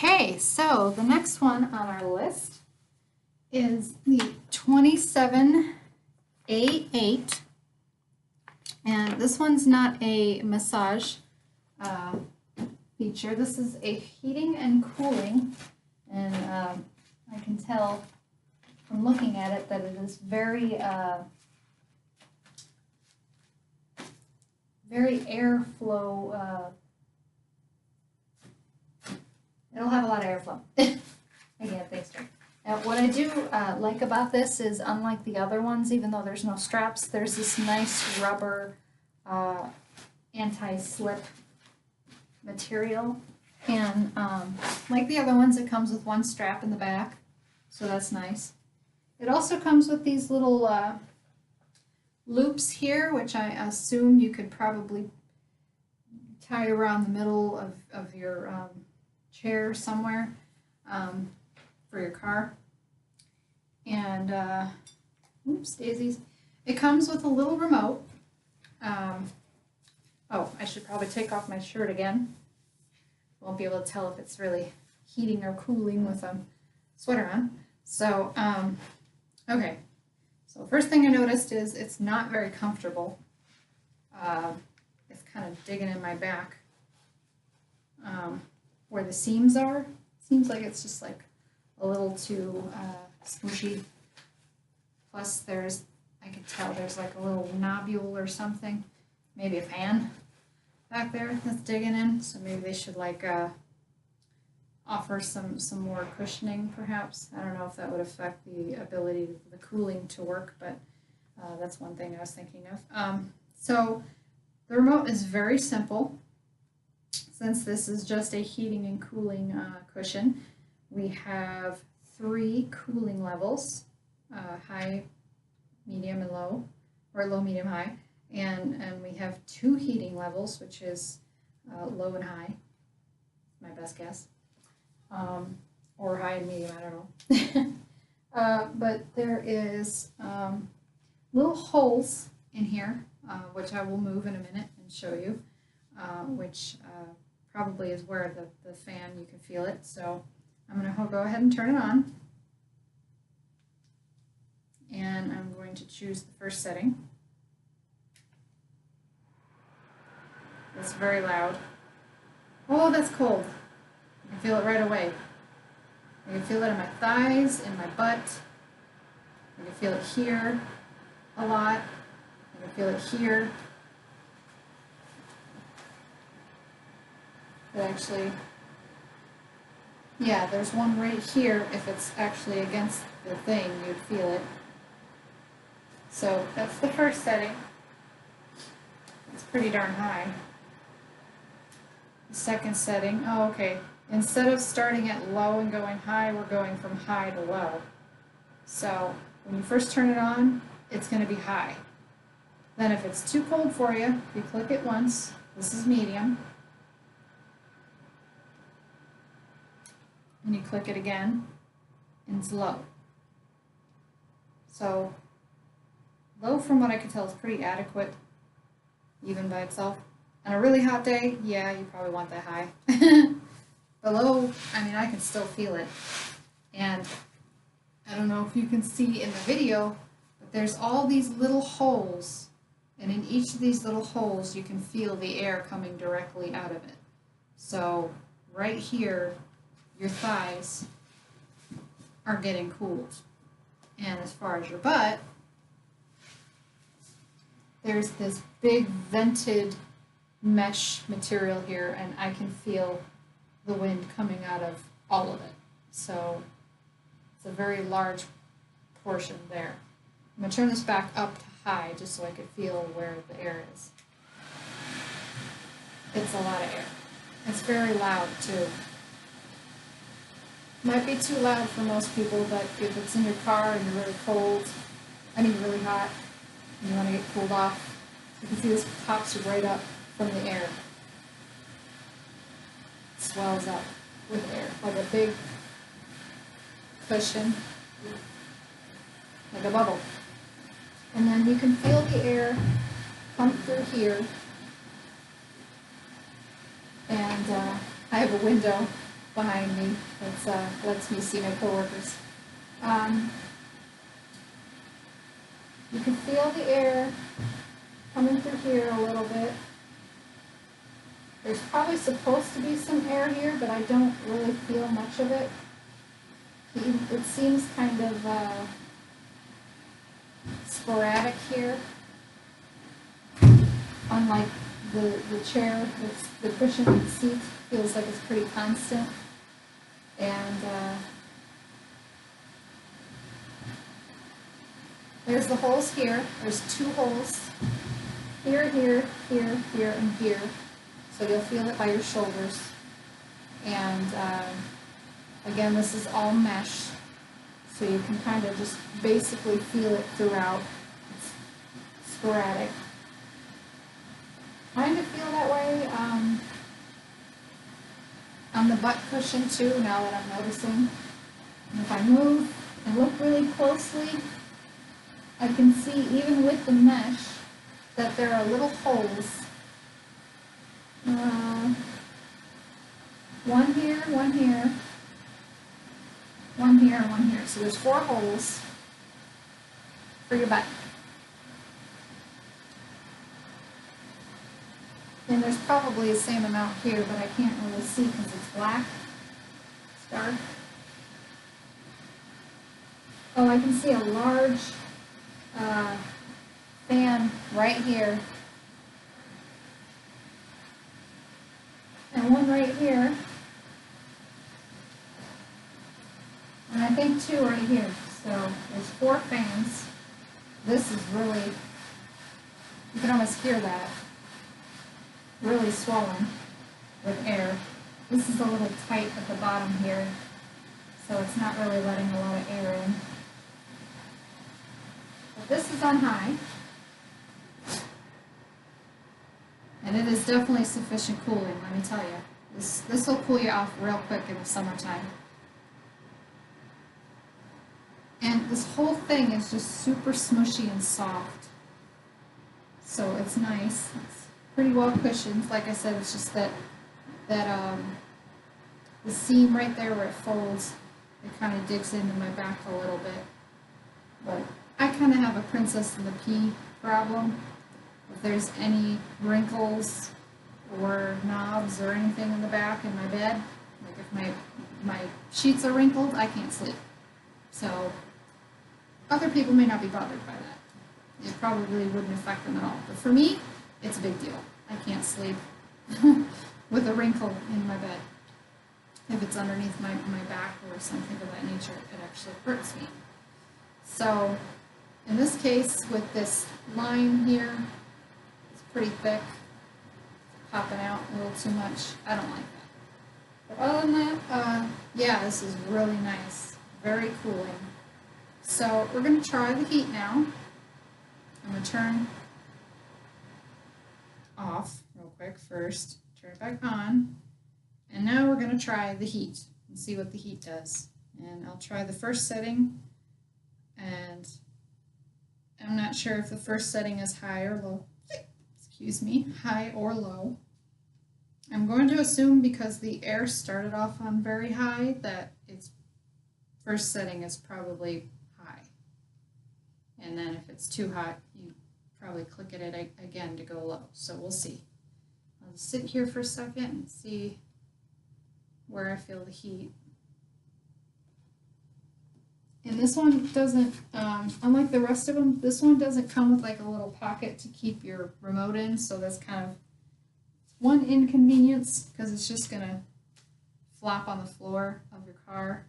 Okay, so the next one on our list is the 27A8, and this one's not a massage feature. This is a heating and cooling, and I can tell from looking at it that it is very airflow. It'll have a lot of airflow. I can't think straight. Now, what I do like about this is, unlike the other ones, even though there's no straps, there's this nice rubber anti-slip material. And like the other ones, it comes with one strap in the back, so that's nice. It also comes with these little loops here, which I assume you could probably tie around the middle of your chair somewhere for your car. And oops, daisies. It comes with a little remote. Oh, I should probably take off my shirt again. Won't be able to tell if it's really heating or cooling with a sweater on. So, okay. So first thing I noticed is it's not very comfortable. It's kind of digging in my back. Where the seams are, seems like it's just like a little too squishy. Plus I can tell there's like a little nobule or something, maybe a fan back there that's digging in, so maybe they should like offer some more cushioning perhaps. I don't know if that would affect the ability of the cooling to work, but that's one thing I was thinking of. So the remote is very simple. Since this is just a heating and cooling cushion, we have 3 cooling levels, high, medium, and low, or low, medium, high, and we have 2 heating levels, which is low and high, my best guess, or high and medium, I don't know. But there is little holes in here, which I will move in a minute and show you, which probably is where the fan, you can feel it. So I'm going to go ahead and turn it on. And I'm going to choose the first setting. It's very loud. Oh, that's cold. I can feel it right away. I can feel it in my thighs, in my butt. I can feel it here a lot. I can feel it here. But actually, yeah, there's one right here. If it's actually against the thing, you'd feel it. So that's the first setting. It's pretty darn high. The second setting, oh, okay. Instead of starting at low and going high, we're going from high to low. So when you first turn it on, it's going to be high. Then if it's too cold for you, you click it once. This is medium. And you click it again, and it's low. So low, from what I can tell, is pretty adequate, even by itself. On a really hot day, yeah, you probably want that high. But low, I mean, I can still feel it. And I don't know if you can see in the video, but there's all these little holes, and in each of these little holes, you can feel the air coming directly out of it. So right here, your thighs are getting cooled. And as far as your butt, there's this big vented mesh material here, and I can feel the wind coming out of all of it. So it's a very large portion there. I'm going to turn this back up to high just so I could feel where the air is. It's a lot of air. It's very loud too. Might be too loud for most people, but if it's in your car and you're really cold, really hot, and you want to get cooled off, you can see this pops right up from the air. It swells up with air, like a big cushion, like a bubble. And then you can feel the air come through here. And I have a window behind me that lets me see my coworkers. You can feel the air coming through here a little bit. There's probably supposed to be some air here, but I don't really feel much of it. It seems kind of sporadic here, unlike the chair, the cushion and the seat feels like it's pretty constant. And there's the holes here. There's 2 holes, here, here, here, here, and here. So you'll feel it by your shoulders. And again, this is all mesh, so you can kind of just basically feel it throughout. It's sporadic. Kind of feel that way on the butt cushion too, now that I'm noticing. And if I move and look really closely, I can see, even with the mesh, that there are little holes. One here, one here, one here, and one here. So there's 4 holes for your butt. And there's probably the same amount here, but I can't really see because it's black. It's dark. Oh, I can see a large fan right here. And one right here. And I think 2 right here. So there's 4 fans. This is really, you can almost hear that. Really swollen with air. This is a little tight at the bottom here, so it's not really letting a lot of air in. But this is on high, and it is definitely sufficient cooling, let me tell you. This will cool you off real quick in the summertime. And this whole thing is just super smushy and soft, so it's nice. It's pretty well cushioned. Like I said, it's just that the seam right there where it folds, it kind of digs into my back a little bit. But I kind of have a princess in the pea problem. If there's any wrinkles or knobs or anything in the back in my bed, like if my sheets are wrinkled, I can't sleep. So other people may not be bothered by that. It probably wouldn't affect them at all. But for me, it's a big deal. I can't sleep with a wrinkle in my bed. If it's underneath my back or something of that nature, it actually hurts me. So in this case, with this line here, it's pretty thick, popping out a little too much. I don't like that. But other than that, yeah, this is really nice. Very cooling. So we're going to try the heat now. I'm going to turn off real quick first, turn it back on, and now we're going to try the heat and see what the heat does. And I'll try the first setting, and I'm not sure if the first setting is high or low. Excuse me, high or low. I'm going to assume, because the air started off on very high, that its first setting is probably high. And then if it's too hot, you probably click it again to go low. So we'll see. I'll sit here for a second and see where I feel the heat. And this one doesn't, unlike the rest of them, this one doesn't come with like a little pocket to keep your remote in, so that's kind of one inconvenience, because it's just going to flop on the floor of your car.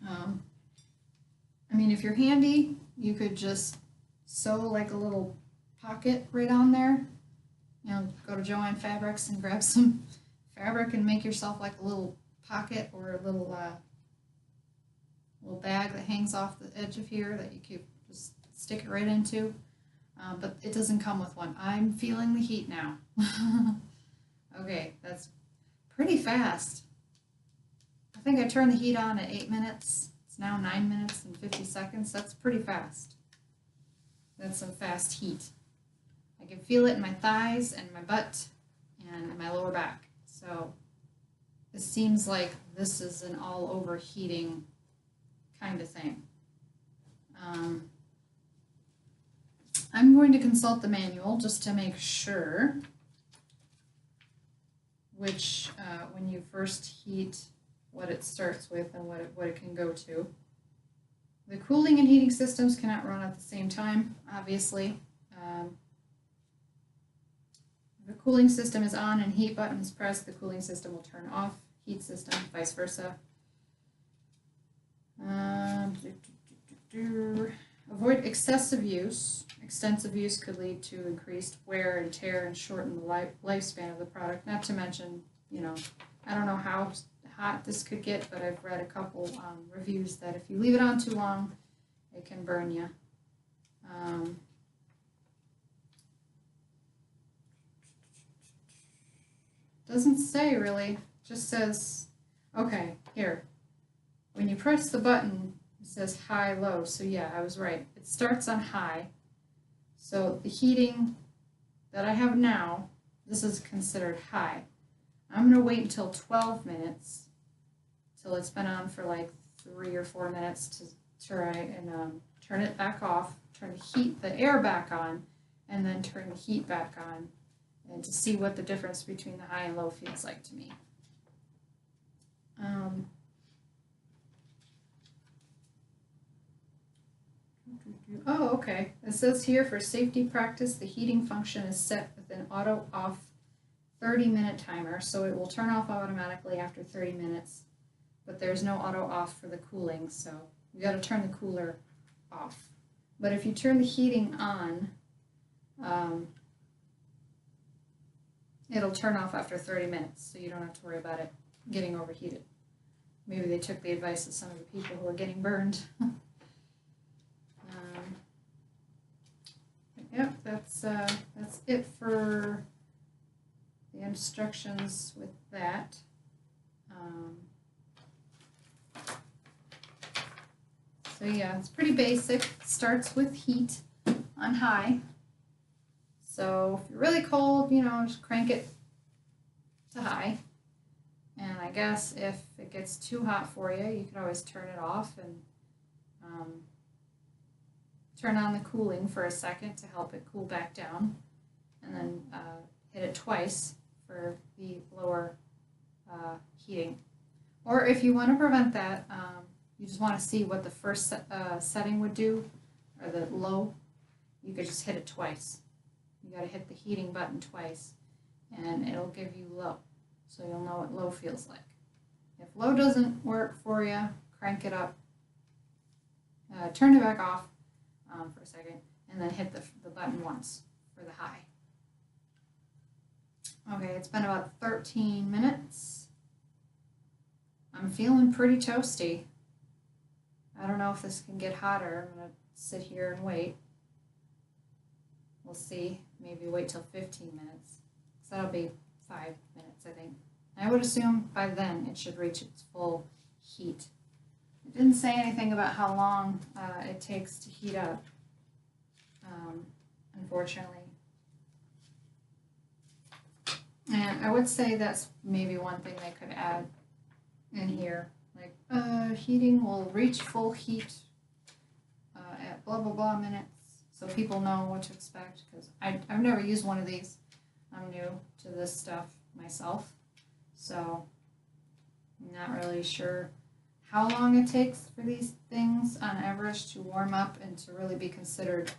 I mean, if you're handy, you could just sew like a little pocket right on there. You know, go to Joann Fabrics and grab some fabric and make yourself like a little pocket or a little bag that hangs off the edge of here that you could just stick it right into. But it doesn't come with one. I'm feeling the heat now. Okay, that's pretty fast. I think I turned the heat on at 8 minutes. It's now 9 minutes and 50 seconds. That's pretty fast. That's some fast heat. I can feel it in my thighs and my butt and my lower back. So it seems like this is an all overheating kind of thing. I'm going to consult the manual just to make sure which, when you first heat, what it starts with and what it can go to. The cooling and heating systems cannot run at the same time, obviously. If the cooling system is on and heat button is pressed, the cooling system will turn off, heat system, vice versa. Avoid excessive use. Extensive use could lead to increased wear and tear and shorten the lifespan of the product. Not to mention, you know, I don't know how hot this could get, but I've read a couple reviews that if you leave it on too long, it can burn you. Doesn't say really, just says, okay, here. When you press the button, it says high, low, so yeah, I was right. It starts on high. So the heating that I have now, this is considered high. I'm going to wait until 12 minutes, till it's been on for like 3 or 4 minutes to try and turn it back off, turn the air back on, and then turn the heat back on, and to see what the difference between the high and low feels like to me. Oh, okay. It says here, for safety practice, the heating function is set with an auto off 30-minute timer, so it will turn off automatically after 30 minutes, but there's no auto off for the cooling, so you got to turn the cooler off. But if you turn the heating on, it'll turn off after 30 minutes, so you don't have to worry about it getting overheated. Maybe they took the advice of some of the people who are getting burned. Yep, that's it for the instructions with that. So yeah, it's pretty basic. It starts with heat on high. So if you're really cold, you know, just crank it to high. And I guess if it gets too hot for you, you can always turn it off and turn on the cooling for a second to help it cool back down, and then hit it twice for the lower heating. Or if you want to prevent that, you just want to see what the first setting would do, or the low, you could just hit it twice. You got to hit the heating button twice, and it'll give you low, so you'll know what low feels like. If low doesn't work for you, crank it up, turn it back off for a second, and then hit the button once for the high. Okay, it's been about 13 minutes. I'm feeling pretty toasty. I don't know if this can get hotter. I'm going to sit here and wait. We'll see. Maybe wait till 15 minutes. So that'll be 5 minutes, I think. I would assume by then it should reach its full heat. It didn't say anything about how long it takes to heat up, unfortunately. And I would say that's maybe one thing they could add in here. Like, heating will reach full heat at blah, blah, blah minutes, so people know what to expect, because I've never used one of these. I'm new to this stuff myself, so I'm not really sure how long it takes for these things on average to warm up and to really be considered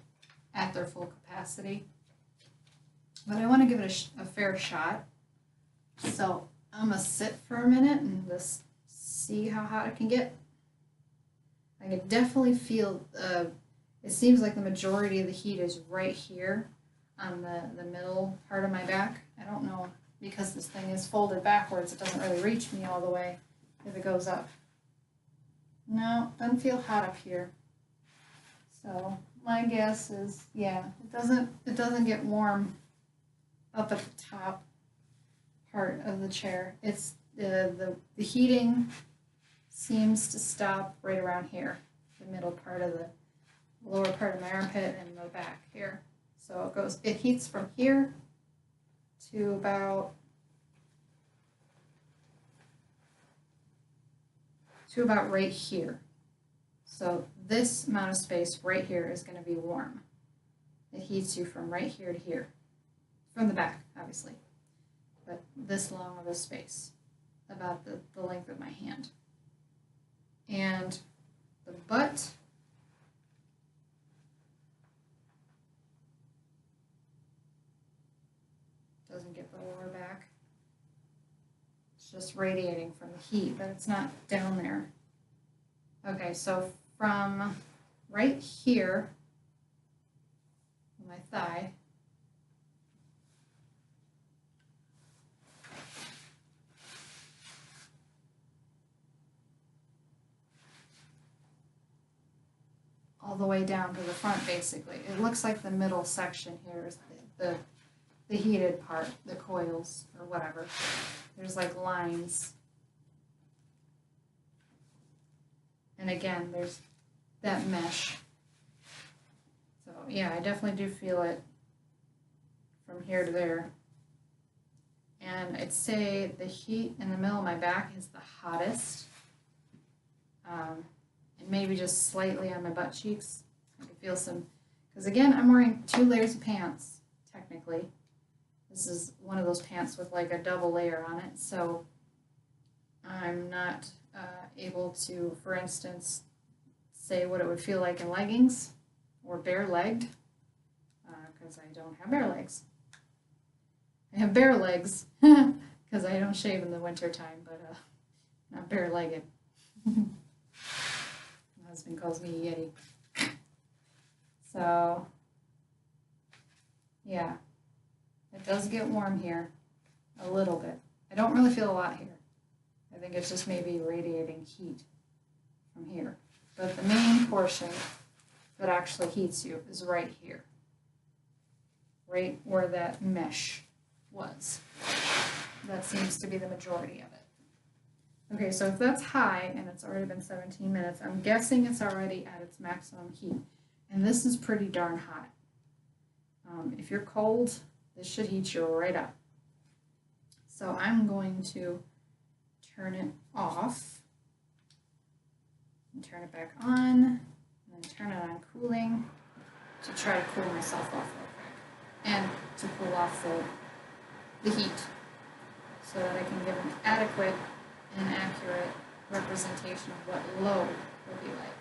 at their full capacity. But I want to give it a fair shot. So I'm going to sit for a minute and just see how hot it can get. I can definitely feel, it seems like the majority of the heat is right here on the middle part of my back. I don't know, because this thing is folded backwards, it doesn't really reach me all the way if it goes up. No, doesn't feel hot up here. So my guess is, yeah, it doesn't get warm up at the top part of the chair. It's the heating seems to stop right around here, the middle part of the lower part of my armpit and the back here. So it heats from here to about to about right here. So this amount of space right here is going to be warm. It heats you from right here to here. From the back, obviously. But this long of a space, about the length of my hand. And the butt doesn't get the lower back. It's just radiating from the heat, but it's not down there. Okay, so from right here, my thigh, all the way down to the front, basically. It looks like the middle section here is the heated part, the coils, or whatever. There's like lines. And again, there's that mesh. So yeah, I definitely do feel it from here to there. And I'd say the heat in the middle of my back is the hottest. And maybe just slightly on my butt cheeks. I can feel some, because again, I'm wearing 2 layers of pants, technically. This is one of those pants with like a double layer on it, so I'm not able to, for instance, say what it would feel like in leggings or bare-legged, because I don't have bare legs. I have bare legs because I don't shave in the winter time, but not bare-legged. My husband calls me Yeti. So, yeah, it does get warm here a little bit. I don't really feel a lot here. I think it's just maybe radiating heat from here. But the main portion that actually heats you is right here, right where that mesh was. That seems to be the majority of it. Okay, so if that's high and it's already been 17 minutes, I'm guessing it's already at its maximum heat. And this is pretty darn hot. If you're cold, this should heat you right up. So I'm going to turn it off and turn it back on, and then turn it on cooling to try to cool myself off real quick and to cool off the heat so that I can give an adequate and accurate representation of what low will be like.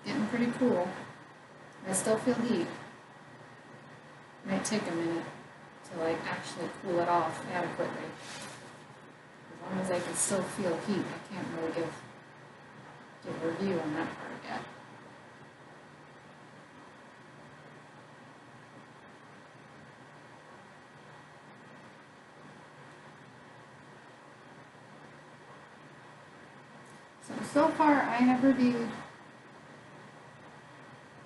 Getting pretty cool. I still feel heat. It might take a minute to like actually cool it off adequately. As long as I can still feel heat, I can't really give a review on that part yet. So far I have reviewed,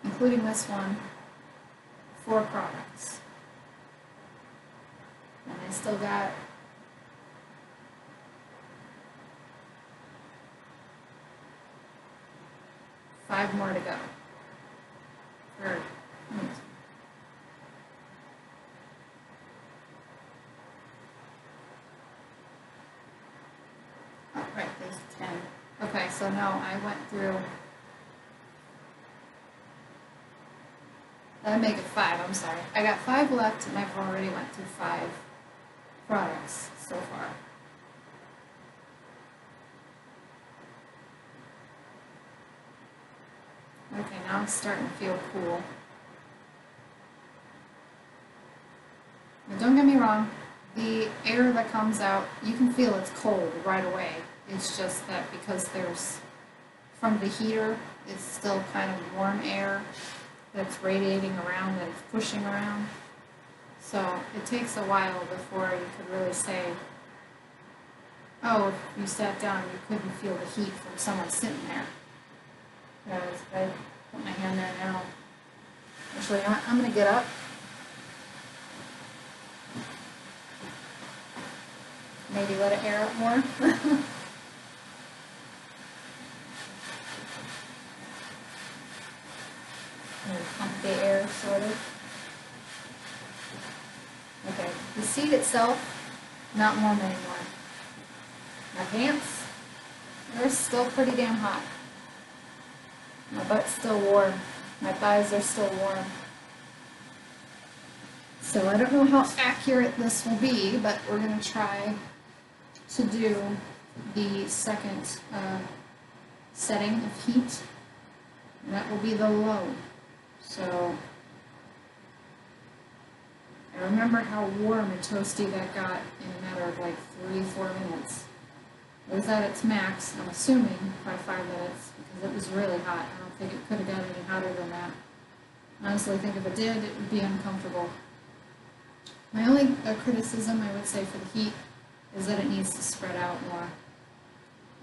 including this one, 4 products. And I still got five more to go. Oh, right, there's 10. Okay, so no, I went through. That'd make it 5, I'm sorry. I got 5 left and I've already went through 5 products so far. Okay, now it's starting to feel cool. But don't get me wrong, the air that comes out, you can feel it's cold right away. It's just that because there's, from the heater, it's still kind of warm air that's radiating around, that it's pushing around. So it takes a while before you could really say, oh, if you sat down, you couldn't feel the heat from someone sitting there. Because if I put my hand there now, actually, you know what? I'm going to get up. Maybe let it air out more. itself, not warm anymore. My pants, they're still pretty damn hot. My butt's still warm. My thighs are still warm. So I don't know how accurate this will be, but we're going to try to do the second setting of heat, and that will be the low. So I remember how warm and toasty that got in a matter of like 3-4 minutes. It was at its max, I'm assuming, by 5 minutes, because it was really hot. I don't think it could have got any hotter than that. I honestly think if it did, it would be uncomfortable. My only criticism, I would say, for the heat is that it needs to spread out more.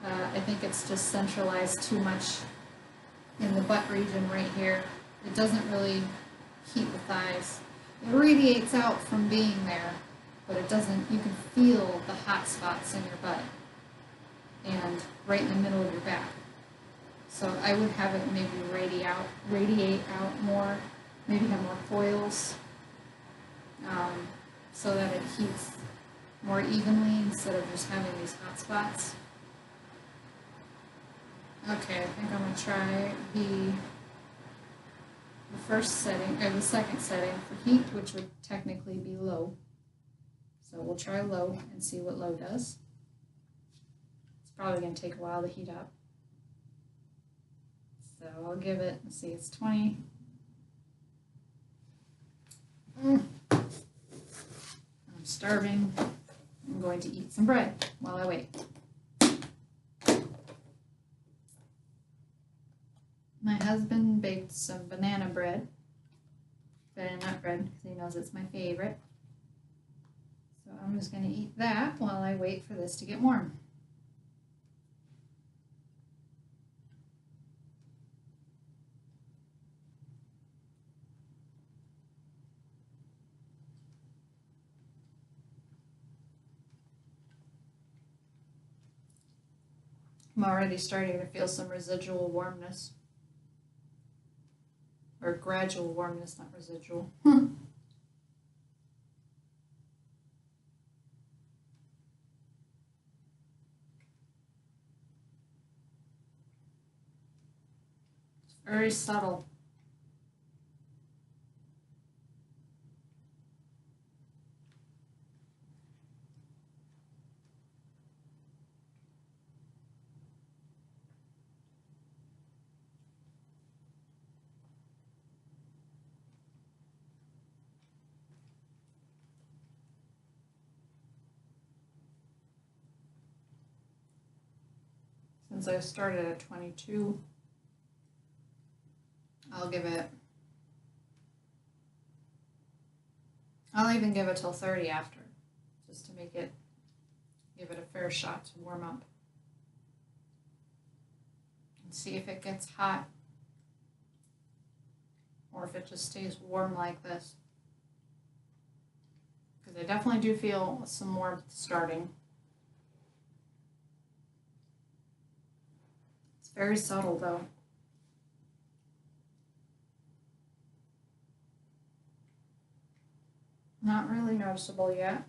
I think it's just centralized too much in the butt region right here. It doesn't really heat the thighs. It radiates out from being there, but it doesn't, you can feel the hot spots in your butt and right in the middle of your back. So I would have it maybe radiate out more, maybe have more coils, so that it heats more evenly instead of just having these hot spots. Okay, I think I'm going to try the first setting, or the second setting for heat, which would technically be low. So we'll try low and see what low does. It's probably going to take a while to heat up. So I'll give it, let's see, it's 20. I'm starving. I'm going to eat some bread while I wait. My husband baked some banana bread, banana nut bread, because he knows it's my favorite. So I'm just going to eat that while I wait for this to get warm. I'm already starting to feel some residual warmness. Or gradual warmness, not residual. It's very subtle. Since I started at 22, I'll even give it till 30 after, just to give it a fair shot to warm up. And see if it gets hot, or if it just stays warm like this. Because I definitely do feel some warmth starting. Very subtle though. Not really noticeable yet.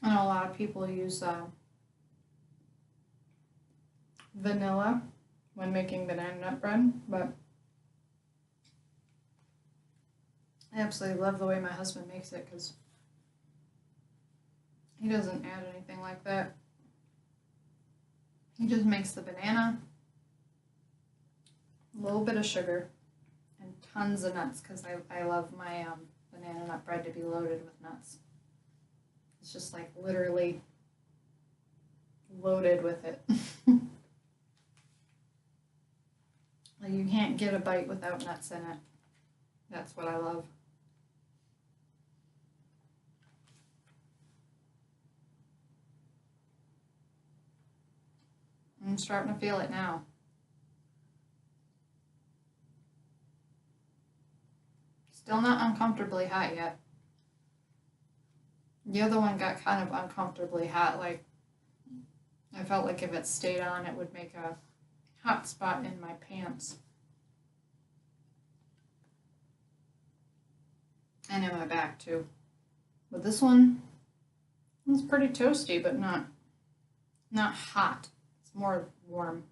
I know a lot of people use vanilla when making banana nut bread, but I absolutely love the way my husband makes it because he doesn't add anything like that. He just makes the banana, a little bit of sugar, and tons of nuts because I love my banana nut bread to be loaded with nuts. It's just like literally loaded with it. Like you can't get a bite without nuts in it. That's what I love. I'm starting to feel it now. It's Still not uncomfortably hot yet. The other one got kind of uncomfortably hot, like I felt like if it stayed on it would make a hot spot in my pants. And in my back too. But this one is pretty toasty, but not hot. It's more warm.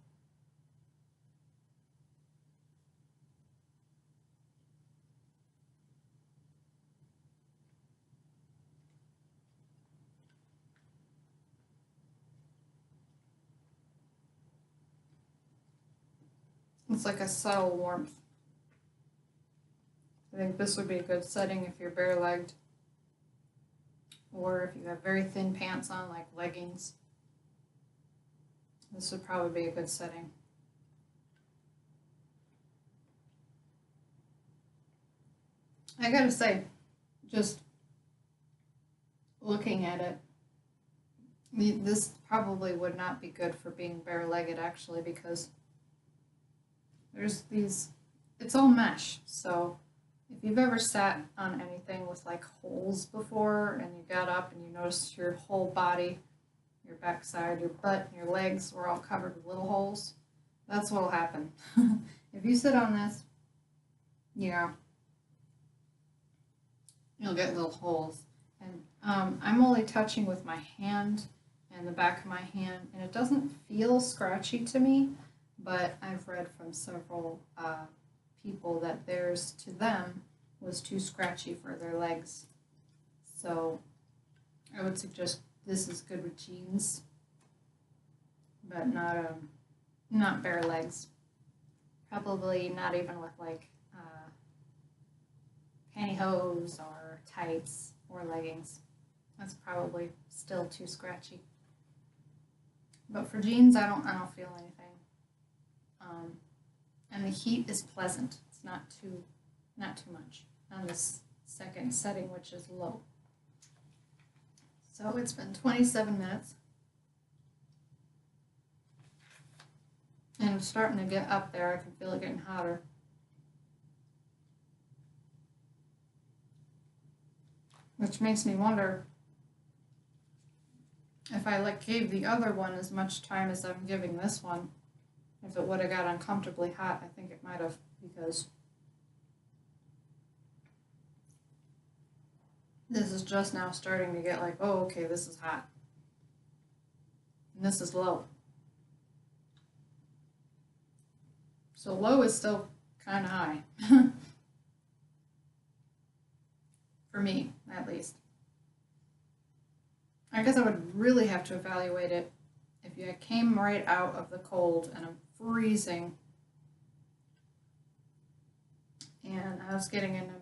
It's like a subtle warmth. I think this would be a good setting if you're bare-legged, or if you have very thin pants on, like leggings. This would probably be a good setting. I gotta say, just looking at it, this probably would not be good for being bare-legged actually, because there's these, it's all mesh, so if you've ever sat on anything with like holes before and you got up and you noticed your whole body, your backside, your butt, your legs were all covered with little holes, that's what'll happen. If you sit on this, yeah, you'll get little holes. And I'm only touching with my hand and the back of my hand, and it doesn't feel scratchy to me, but I've read from several people that theirs to them was too scratchy for their legs. So I would suggest this is good with jeans, but not bare legs. Probably not even with like pantyhose or tights or leggings. That's probably still too scratchy. But for jeans, I don't feel anything. And the heat is pleasant. It's not too much on this second setting, which is low. So it's been 27 minutes. And it's starting to get up there. I can feel it getting hotter. Which makes me wonder if I gave the other one as much time as I'm giving this one, if it would have got uncomfortably hot. I think it might have, because this is just now starting to get like, oh, okay, this is hot. And this is low. So low is still kind of high. For me, at least. I guess I would really have to evaluate it if you came right out of the cold and I'm freezing and I was getting into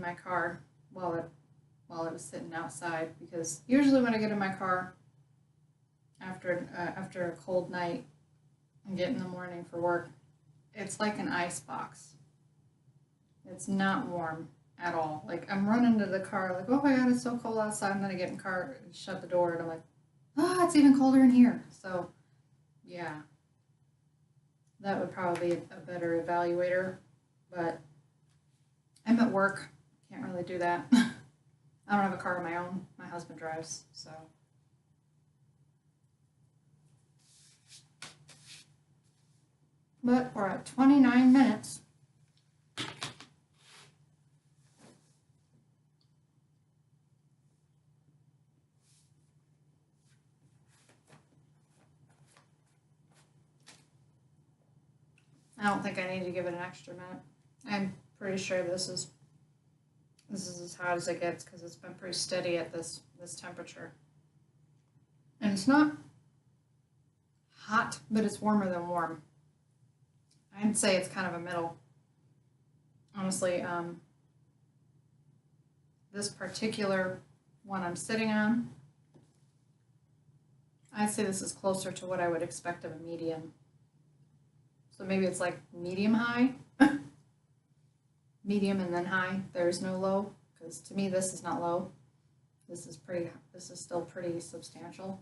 my car while it was sitting outside, because usually when I get in my car after a cold night and get in the morning for work, it's like an ice box. It's not warm at all. Like, I'm running to the car like, oh my god, it's so cold outside, and then I get in the car and shut the door and I'm like, oh, it's even colder in here. So yeah, that would probably be a better evaluator, but I'm at work, can't really do that. I don't have a car of my own, my husband drives, so. But we're at 29 minutes. I don't think I need to give it an extra minute. I'm pretty sure this is as hot as it gets, because it's been pretty steady at this temperature. And it's not hot, but it's warmer than warm. I'd say it's kind of a middle. Honestly, this particular one I'm sitting on, I'd say this is closer to what I would expect of a medium. So maybe it's like medium high. Medium and then high. There's no low, because to me this is not low. This is still pretty substantial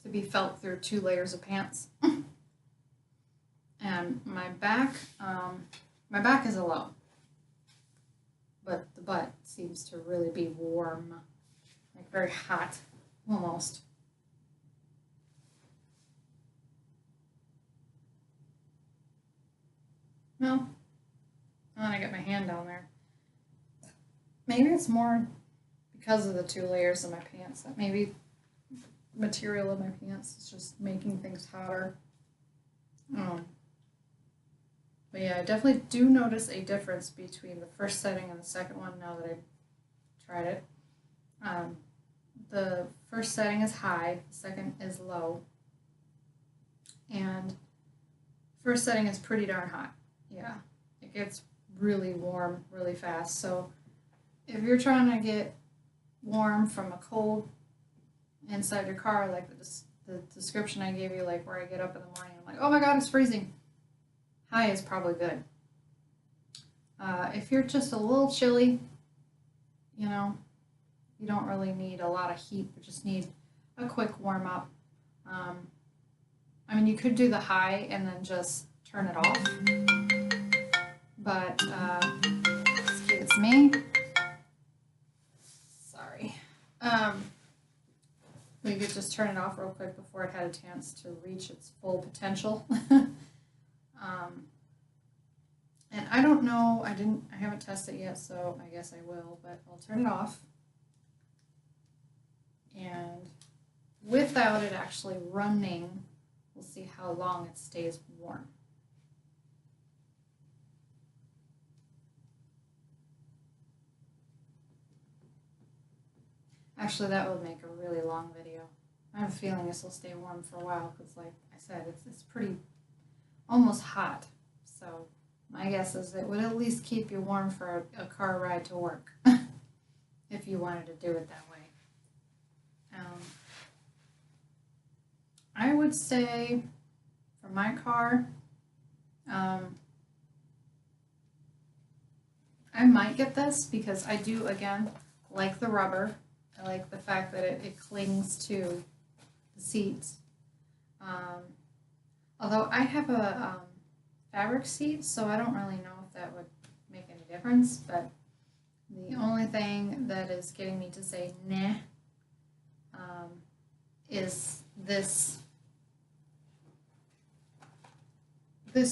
to be felt through 2 layers of pants. And my back, My back is a low, but the butt seems to really be warm, like very hot, almost. No, I want to get my hand down there. Maybe it's more because of the 2 layers of my pants, that maybe material of my pants is just making things hotter. But yeah, I definitely do notice a difference between the first setting and the second one now that I've tried it. The first setting is high, the second is low. And first setting is pretty darn hot. Yeah, it gets really warm really fast. So if you're trying to get warm from a cold inside your car, like the description I gave you, like where I get up in the morning, I'm like, oh my god, it's freezing. High is probably good. If you're just a little chilly, you know, you don't really need a lot of heat, you just need a quick warm up. I mean, you could do the high and then just turn it off, but excuse me. Sorry. We could just turn it off real quick before it had a chance to reach its full potential. And I don't know, I haven't tested it yet, so I guess I will, but I'll turn it off. And without it actually running, we'll see how long it stays warm. Actually, that would make a really long video. I have a feeling this will stay warm for a while because, like I said, it's pretty almost hot. So my guess is it would at least keep you warm for a car ride to work if you wanted to do it that way. I would say for my car, I might get this because I do, again, like the rubber. I like the fact that it clings to the seats. Although I have a fabric seat, so I don't really know if that would make any difference, but the only thing that is getting me to say nah is this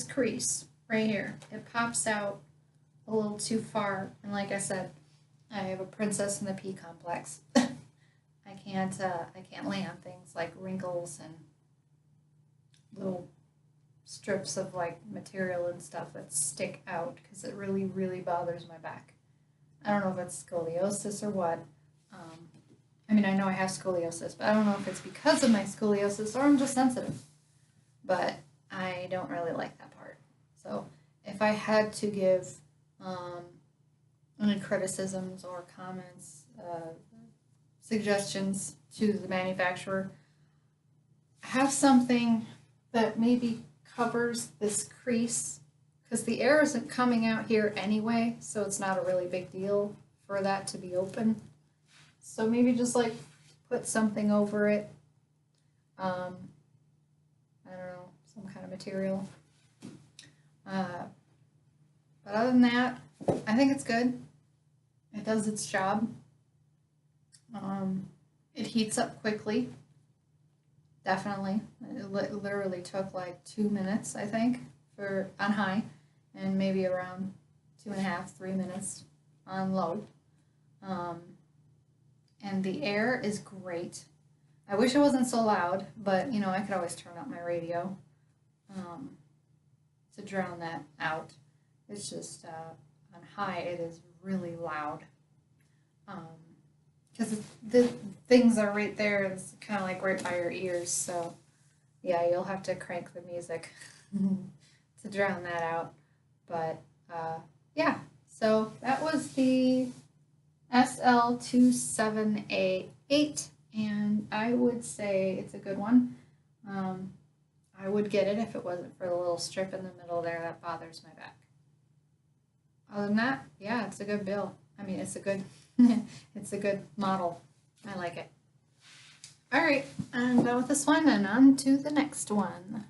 crease right here. It pops out a little too far, and like I said, I have a princess in the pea complex. I can't lay on things like wrinkles and little strips of like material and stuff that stick out because it really, really bothers my back. I don't know if it's scoliosis or what. I mean, I know I have scoliosis, but I don't know if it's because of my scoliosis or I'm just sensitive. But I don't really like that part. So if I had to give any criticisms or comments, suggestions to the manufacturer, have something that maybe covers this crease, because the air isn't coming out here anyway, so it's not a really big deal for that to be open. So maybe just like put something over it. I don't know, some kind of material. But other than that, I think it's good. It does its job. It heats up quickly. Definitely. It literally took like 2 minutes, I think, on high, and maybe around 2.5, 3 minutes on low. And the air is great. I wish it wasn't so loud, but you know, I could always turn up my radio to drown that out. It's just on high, it is really loud. Because the things are right there, it's kind of like right by your ears, so yeah, you'll have to crank the music to drown that out. But yeah, so that was the SL-27A8, and I would say it's a good one. I would get it if it wasn't for the little strip in the middle there that bothers my back. Other than that, yeah, it's a good build. I mean, it's a good it's a good model. I like it. All right, I'm done with this one, and on to the next one.